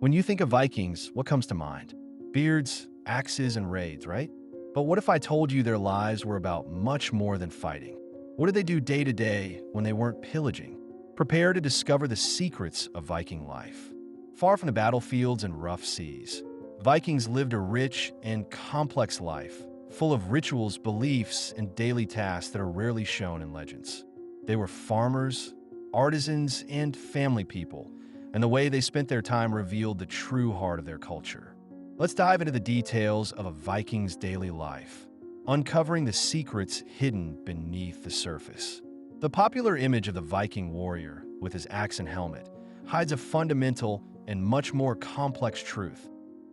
When you think of Vikings, what comes to mind? Beards, axes, and raids, right? But what if I told you their lives were about much more than fighting? What did they do day to day when they weren't pillaging? Prepare to discover the secrets of Viking life. Far from the battlefields and rough seas, Vikings lived a rich and complex life, full of rituals, beliefs, and daily tasks that are rarely shown in legends. They were farmers, artisans, and family people, and the way they spent their time revealed the true heart of their culture. Let's dive into the details of a Viking's daily life, uncovering the secrets hidden beneath the surface. The popular image of the Viking warrior, with his axe and helmet, hides a fundamental and much more complex truth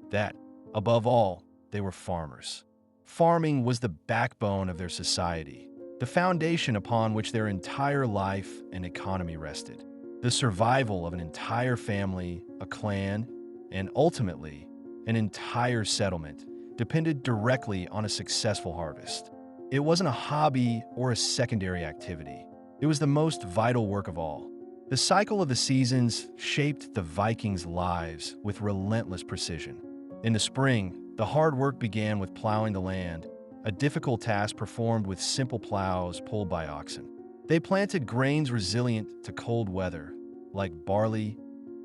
that, above all, they were farmers. Farming was the backbone of their society, the foundation upon which their entire life and economy rested. The survival of an entire family, a clan, and ultimately, an entire settlement depended directly on a successful harvest. It wasn't a hobby or a secondary activity. It was the most vital work of all. The cycle of the seasons shaped the Vikings' lives with relentless precision. In the spring, the hard work began with plowing the land, a difficult task performed with simple plows pulled by oxen. They planted grains resilient to cold weather, like barley,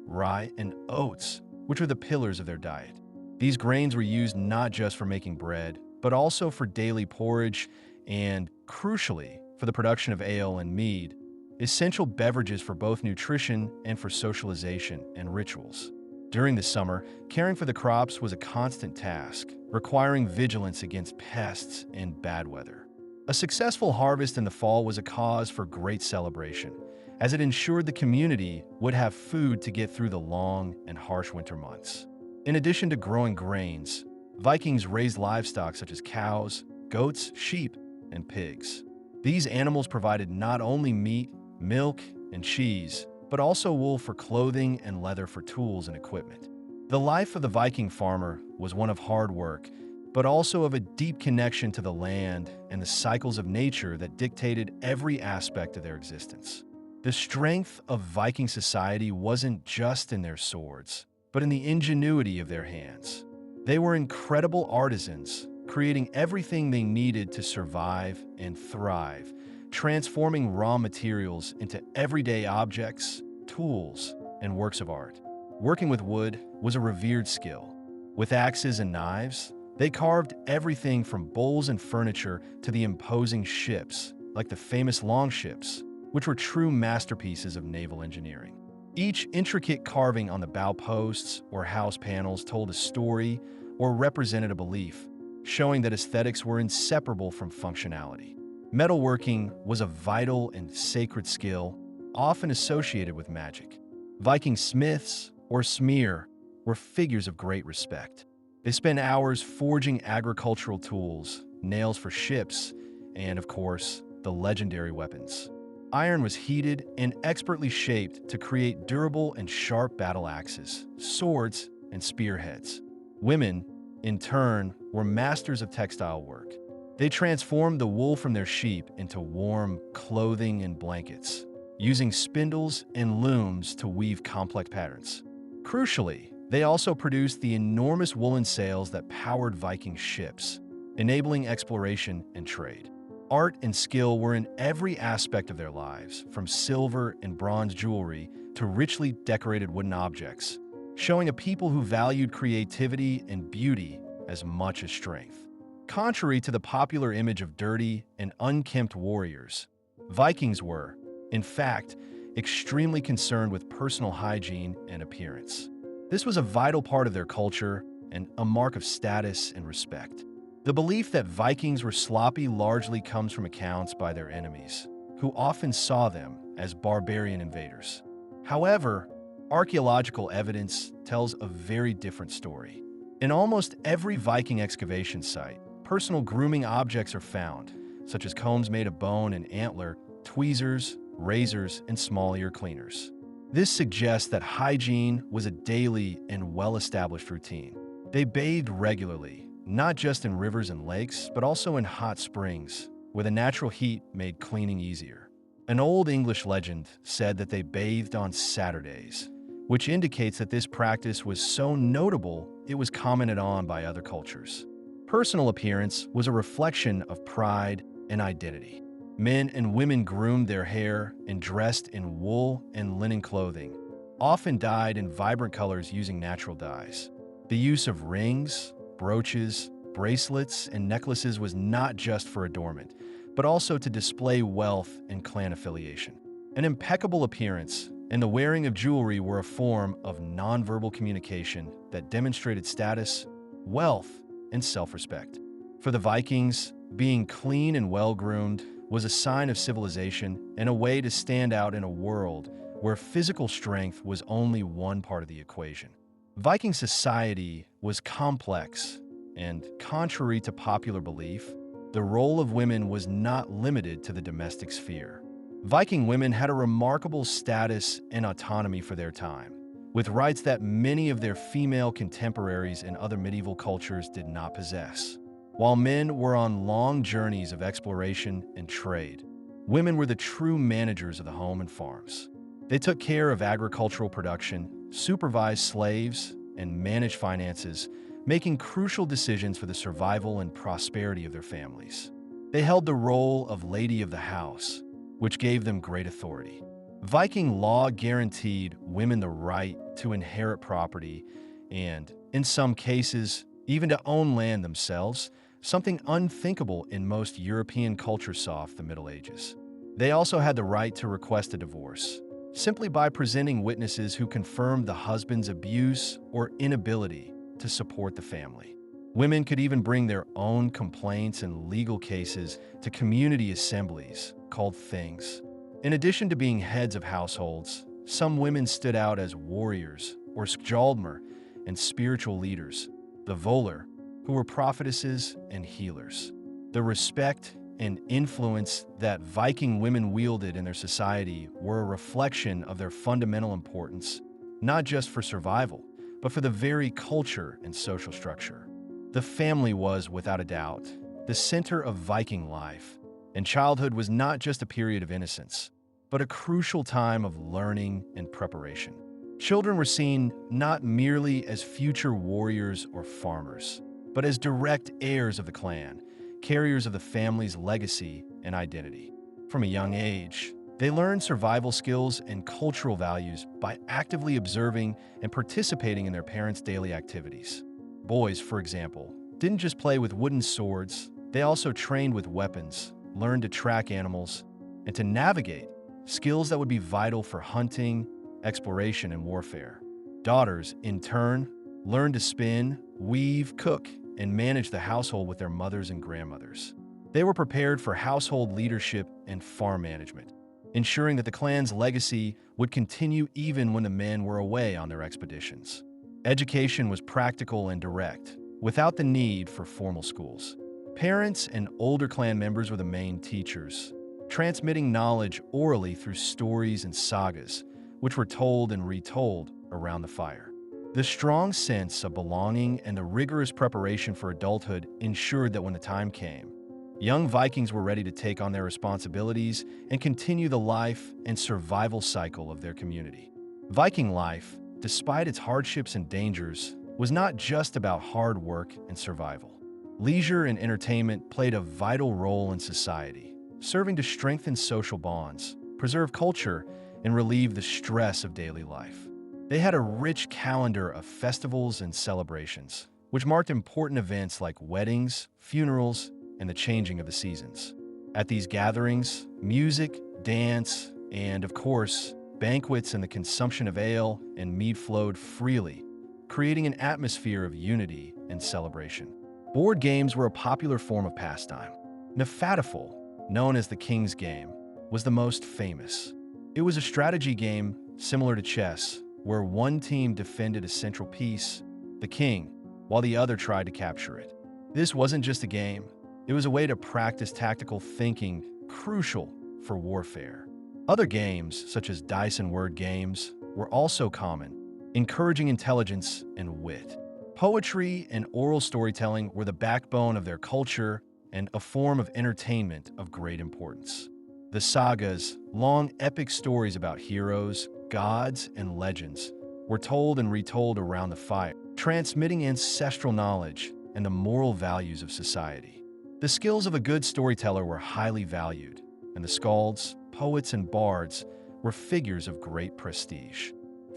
rye, and oats, which were the pillars of their diet. These grains were used not just for making bread, but also for daily porridge and, crucially, for the production of ale and mead, essential beverages for both nutrition and for socialization and rituals. During the summer, caring for the crops was a constant task, requiring vigilance against pests and bad weather. A successful harvest in the fall was a cause for great celebration, as it ensured the community would have food to get through the long and harsh winter months. In addition to growing grains, Vikings raised livestock such as cows, goats, sheep, and pigs. These animals provided not only meat, milk, and cheese, but also wool for clothing and leather for tools and equipment. The life of the Viking farmer was one of hard work, but also of a deep connection to the land and the cycles of nature that dictated every aspect of their existence. The strength of Viking society wasn't just in their swords, but in the ingenuity of their hands. They were incredible artisans, creating everything they needed to survive and thrive, transforming raw materials into everyday objects, tools, and works of art. Working with wood was a revered skill. With axes and knives, they carved everything from bowls and furniture to the imposing ships, like the famous longships, which were true masterpieces of naval engineering. Each intricate carving on the bow posts or house panels told a story or represented a belief, showing that aesthetics were inseparable from functionality. Metalworking was a vital and sacred skill, often associated with magic. Viking smiths, or smear, were figures of great respect. They spent hours forging agricultural tools, nails for ships, and, of course, the legendary weapons. Iron was heated and expertly shaped to create durable and sharp battle axes, swords, and spearheads. Women, in turn, were masters of textile work. They transformed the wool from their sheep into warm clothing and blankets, using spindles and looms to weave complex patterns. Crucially, they also produced the enormous woolen sails that powered Viking ships, enabling exploration and trade. Art and skill were in every aspect of their lives, from silver and bronze jewelry to richly decorated wooden objects, showing a people who valued creativity and beauty as much as strength. Contrary to the popular image of dirty and unkempt warriors, Vikings were, in fact, extremely concerned with personal hygiene and appearance. This was a vital part of their culture and a mark of status and respect. The belief that Vikings were sloppy largely comes from accounts by their enemies, who often saw them as barbarian invaders. However, archaeological evidence tells a very different story. In almost every Viking excavation site, personal grooming objects are found, such as combs made of bone and antler, tweezers, razors, and small ear cleaners. This suggests that hygiene was a daily and well-established routine. They bathed regularly, not just in rivers and lakes, but also in hot springs, where the natural heat made cleaning easier. An old English legend said that they bathed on Saturdays, which indicates that this practice was so notable it was commented on by other cultures. Personal appearance was a reflection of pride and identity. Men and women groomed their hair and dressed in wool and linen clothing, often dyed in vibrant colors using natural dyes. The use of rings, brooches, bracelets, and necklaces was not just for adornment, but also to display wealth and clan affiliation. An impeccable appearance and the wearing of jewelry were a form of nonverbal communication that demonstrated status, wealth, and self-respect. For the Vikings, being clean and well-groomed was a sign of civilization and a way to stand out in a world where physical strength was only one part of the equation. Viking society was complex, and contrary to popular belief, the role of women was not limited to the domestic sphere. Viking women had a remarkable status and autonomy for their time, with rights that many of their female contemporaries in other medieval cultures did not possess. While men were on long journeys of exploration and trade, women were the true managers of the home and farms. They took care of agricultural production, supervised slaves, and managed finances, making crucial decisions for the survival and prosperity of their families. They held the role of lady of the house, which gave them great authority. Viking law guaranteed women the right to inherit property and, in some cases, even to own land themselves, something unthinkable in most European cultures of the Middle Ages. They also had the right to request a divorce, simply by presenting witnesses who confirmed the husband's abuse or inability to support the family. Women could even bring their own complaints and legal cases to community assemblies, called things. In addition to being heads of households, some women stood out as warriors or skjaldmur and spiritual leaders, the volar, who were prophetesses and healers. The respect and influence that Viking women wielded in their society were a reflection of their fundamental importance, not just for survival, but for the very culture and social structure. The family was, without a doubt, the center of Viking life, and childhood was not just a period of innocence, but a crucial time of learning and preparation. Children were seen not merely as future warriors or farmers, but as direct heirs of the clan, carriers of the family's legacy and identity. From a young age, they learned survival skills and cultural values by actively observing and participating in their parents' daily activities. Boys, for example, didn't just play with wooden swords, they also trained with weapons, learned to track animals, and to navigate, skills that would be vital for hunting, exploration, and warfare. Daughters, in turn, learned to spin, weave, cook, and manage the household with their mothers and grandmothers. They were prepared for household leadership and farm management, ensuring that the clan's legacy would continue even when the men were away on their expeditions. Education was practical and direct, without the need for formal schools. Parents and older clan members were the main teachers, transmitting knowledge orally through stories and sagas, which were told and retold around the fire. The strong sense of belonging and the rigorous preparation for adulthood ensured that when the time came, young Vikings were ready to take on their responsibilities and continue the life and survival cycle of their community. Viking life, despite its hardships and dangers, was not just about hard work and survival. Leisure and entertainment played a vital role in society, serving to strengthen social bonds, preserve culture, and relieve the stress of daily life. They had a rich calendar of festivals and celebrations, which marked important events like weddings, funerals, and the changing of the seasons. At these gatherings, music, dance, and, of course, banquets and the consumption of ale and mead flowed freely, creating an atmosphere of unity and celebration. Board games were a popular form of pastime. Nefadaful, known as the King's Game, was the most famous. It was a strategy game similar to chess, where one team defended a central piece, the king, while the other tried to capture it. This wasn't just a game, it was a way to practice tactical thinking, crucial for warfare. Other games, such as dice and word games, were also common, encouraging intelligence and wit. Poetry and oral storytelling were the backbone of their culture and a form of entertainment of great importance. The sagas, long epic stories about heroes, gods, and legends, were told and retold around the fire, transmitting ancestral knowledge and the moral values of society. The skills of a good storyteller were highly valued, and the skalds, poets, and bards were figures of great prestige.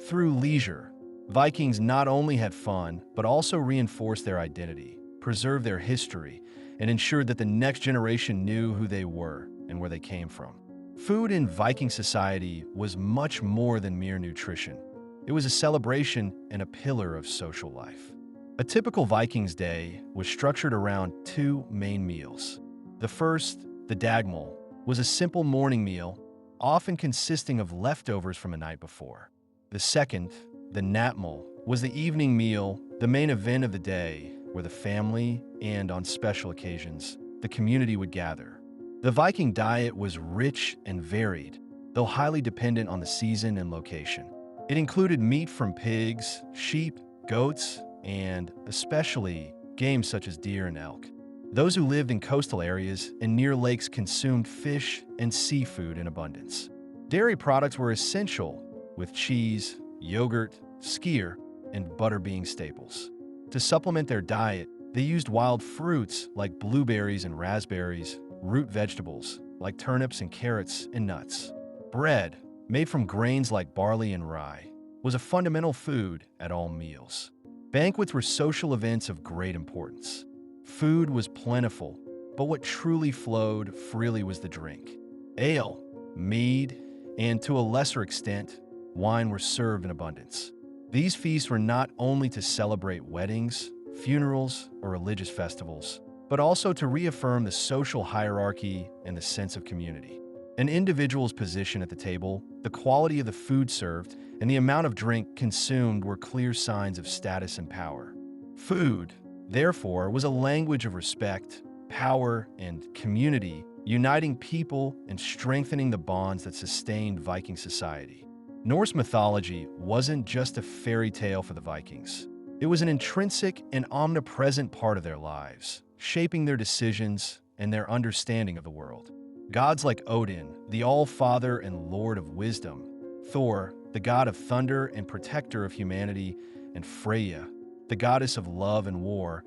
Through leisure, Vikings not only had fun, but also reinforced their identity, preserved their history, and ensured that the next generation knew who they were and where they came from. Food in Viking society was much more than mere nutrition. It was a celebration and a pillar of social life. A typical Vikings day was structured around two main meals. The first, the dagmol, was a simple morning meal, often consisting of leftovers from a night before. The second, the natmol, was the evening meal, the main event of the day, where the family and, on special occasions, the community would gather. The Viking diet was rich and varied, though highly dependent on the season and location. It included meat from pigs, sheep, goats, and, especially, game such as deer and elk. Those who lived in coastal areas and near lakes consumed fish and seafood in abundance. Dairy products were essential, with cheese, yogurt, skyr, and butter being staples. To supplement their diet, they used wild fruits like blueberries and raspberries, root vegetables like turnips and carrots, and nuts. Bread, made from grains like barley and rye, was a fundamental food at all meals. Banquets were social events of great importance. Food was plentiful, but what truly flowed freely was the drink. Ale, mead, and to a lesser extent, wine were served in abundance. These feasts were not only to celebrate weddings, funerals, or religious festivals, but also to reaffirm the social hierarchy and the sense of community. An individual's position at the table, the quality of the food served, and the amount of drink consumed were clear signs of status and power. Food, therefore, was a language of respect, power, and community, uniting people and strengthening the bonds that sustained Viking society. Norse mythology wasn't just a fairy tale for the Vikings. It was an intrinsic and omnipresent part of their lives, shaping their decisions and their understanding of the world. Gods like Odin, the All-Father and Lord of Wisdom, Thor, the god of thunder and protector of humanity, and Freya, the goddess of love and war,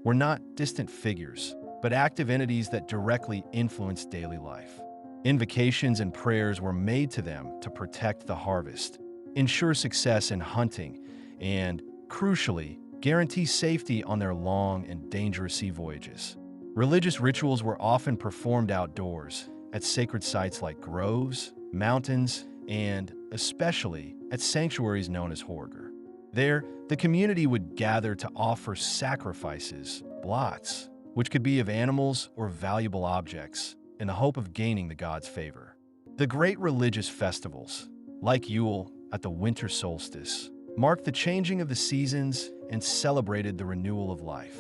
were not distant figures, but active entities that directly influenced daily life. Invocations and prayers were made to them to protect the harvest, ensure success in hunting, and, crucially, guarantee safety on their long and dangerous sea voyages. Religious rituals were often performed outdoors, at sacred sites like groves, mountains, and, especially, at sanctuaries known as Horger. There, the community would gather to offer sacrifices, blots, which could be of animals or valuable objects, in the hope of gaining the god's favor. The great religious festivals, like Yule at the winter solstice, marked the changing of the seasons and celebrated the renewal of life.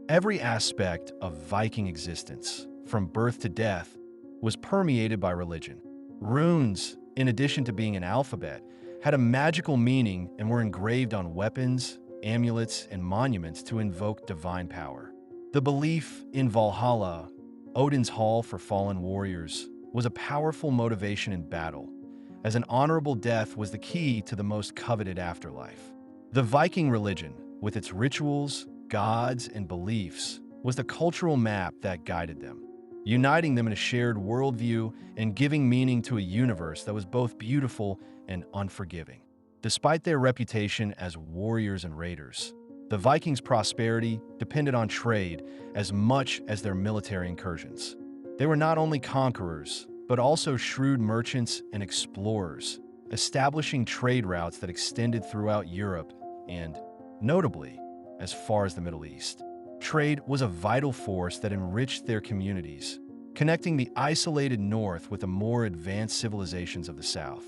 Every aspect of Viking existence, from birth to death, was permeated by religion. Runes, in addition to being an alphabet, had a magical meaning and were engraved on weapons, amulets, and monuments to invoke divine power. The belief in Valhalla, Odin's hall for fallen warriors, was a powerful motivation in battle, as an honorable death was the key to the most coveted afterlife. The Viking religion, with its rituals, gods, and beliefs, was the cultural map that guided them, uniting them in a shared worldview and giving meaning to a universe that was both beautiful and unforgiving. Despite their reputation as warriors and raiders, the Vikings' prosperity depended on trade as much as their military incursions. They were not only conquerors, but also shrewd merchants and explorers, establishing trade routes that extended throughout Europe and, notably, as far as the Middle East. Trade was a vital force that enriched their communities, connecting the isolated north with the more advanced civilizations of the south.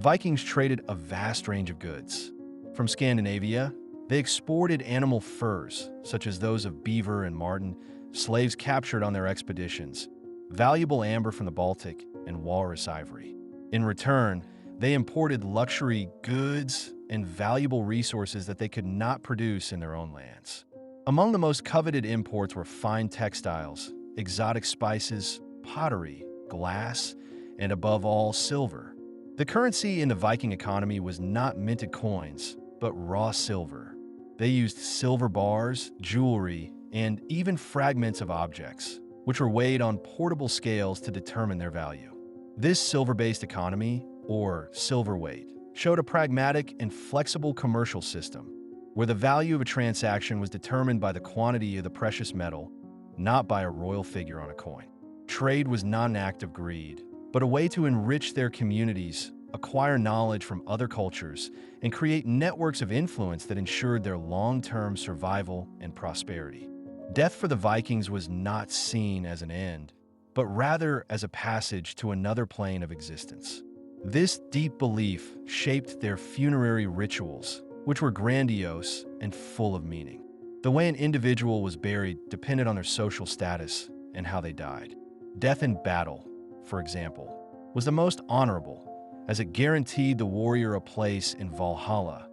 Vikings traded a vast range of goods. From Scandinavia, they exported animal furs, such as those of beaver and marten, slaves captured on their expeditions, valuable amber from the Baltic, and walrus ivory. In return, they imported luxury goods and valuable resources that they could not produce in their own lands. Among the most coveted imports were fine textiles, exotic spices, pottery, glass, and above all, silver. The currency in the Viking economy was not minted coins, but raw silver. They used silver bars, jewelry, and even fragments of objects, which were weighed on portable scales to determine their value. This silver-based economy, or silver weight, showed a pragmatic and flexible commercial system, where the value of a transaction was determined by the quantity of the precious metal, not by a royal figure on a coin. Trade was not an act of greed, but a way to enrich their communities, acquire knowledge from other cultures, and create networks of influence that ensured their long-term survival and prosperity. Death for the Vikings was not seen as an end, but rather as a passage to another plane of existence. This deep belief shaped their funerary rituals, which were grandiose and full of meaning. The way an individual was buried depended on their social status and how they died. Death in battle, for example, was the most honorable, as it guaranteed the warrior a place in Valhalla,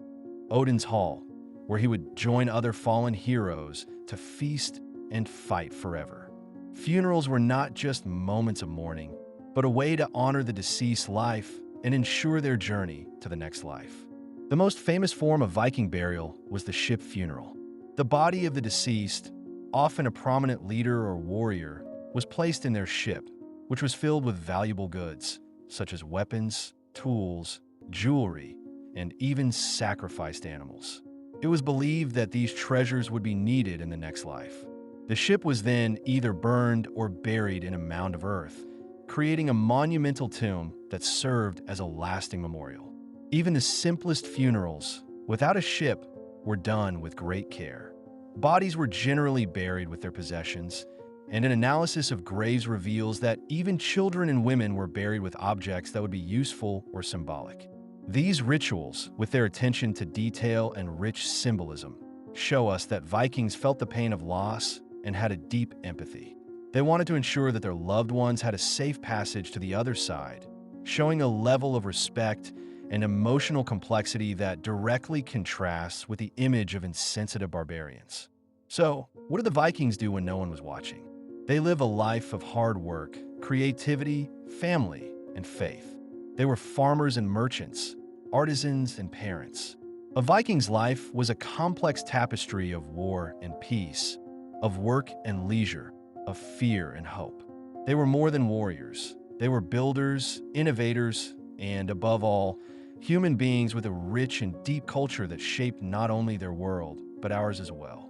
Odin's Hall, where he would join other fallen heroes to feast and fight forever. Funerals were not just moments of mourning, but a way to honor the deceased's life and ensure their journey to the next life. The most famous form of Viking burial was the ship funeral. The body of the deceased, often a prominent leader or warrior, was placed in their ship, which was filled with valuable goods, such as weapons, tools, jewelry, and even sacrificed animals. It was believed that these treasures would be needed in the next life. The ship was then either burned or buried in a mound of earth, creating a monumental tomb that served as a lasting memorial. Even the simplest funerals, without a ship, were done with great care. Bodies were generally buried with their possessions, and an analysis of graves reveals that even children and women were buried with objects that would be useful or symbolic. These rituals, with their attention to detail and rich symbolism, show us that Vikings felt the pain of loss and had a deep empathy. They wanted to ensure that their loved ones had a safe passage to the other side, showing a level of respect and emotional complexity that directly contrasts with the image of insensitive barbarians. So, what did the Vikings do when no one was watching? They live a life of hard work, creativity, family, and faith. They were farmers and merchants, artisans and parents. A Viking's life was a complex tapestry of war and peace, of work and leisure, of fear and hope. They were more than warriors. They were builders, innovators, and above all, human beings with a rich and deep culture that shaped not only their world, but ours as well.